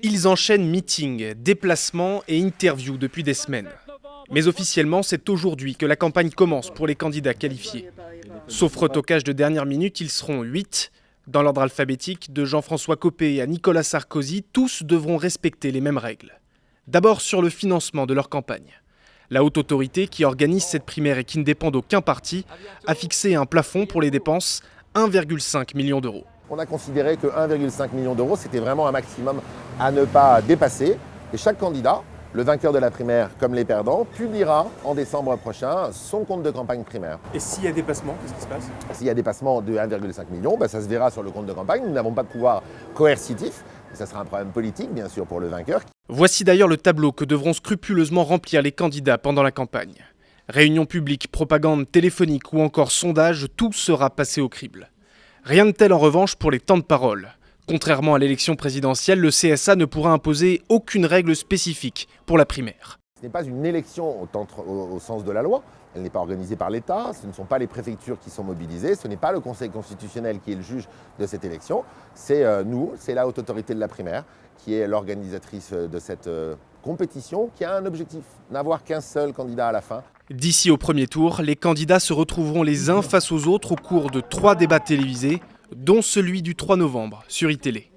Ils enchaînent meetings, déplacements et interviews depuis des semaines. Mais officiellement, c'est aujourd'hui que la campagne commence pour les candidats qualifiés. Sauf retocage de dernière minute, ils seront 8. Dans l'ordre alphabétique, de Jean-François Copé à Nicolas Sarkozy, tous devront respecter les mêmes règles. D'abord sur le financement de leur campagne. La haute autorité qui organise cette primaire et qui ne dépend d'aucun parti a fixé un plafond pour les dépenses, 1,5 million d'euros. On a considéré que 1,5 million d'euros, c'était vraiment un maximum à ne pas dépasser. Et chaque candidat, le vainqueur de la primaire comme les perdants, publiera en décembre prochain son compte de campagne primaire. Et s'il y a dépassement, qu'est-ce qui se passe? S'il y a dépassement de 1,5 million, ça se verra sur le compte de campagne. Nous n'avons pas de pouvoir coercitif. Ça sera un problème politique, bien sûr, pour le vainqueur. Voici d'ailleurs le tableau que devront scrupuleusement remplir les candidats pendant la campagne. Réunions publiques, propagande téléphonique ou encore sondage, tout sera passé au crible. Rien de tel en revanche pour les temps de parole. Contrairement à l'élection présidentielle, le CSA ne pourra imposer aucune règle spécifique pour la primaire. Ce n'est pas une élection au sens de la loi. Elle n'est pas organisée par l'État, ce ne sont pas les préfectures qui sont mobilisées, ce n'est pas le Conseil constitutionnel qui est le juge de cette élection. C'est nous, c'est la haute autorité de la primaire qui est l'organisatrice de cette compétition qui a un objectif, n'avoir qu'un seul candidat à la fin. D'ici au premier tour, les candidats se retrouveront les uns face aux autres au cours de 3 débats télévisés, dont celui du 3 novembre sur iTélé.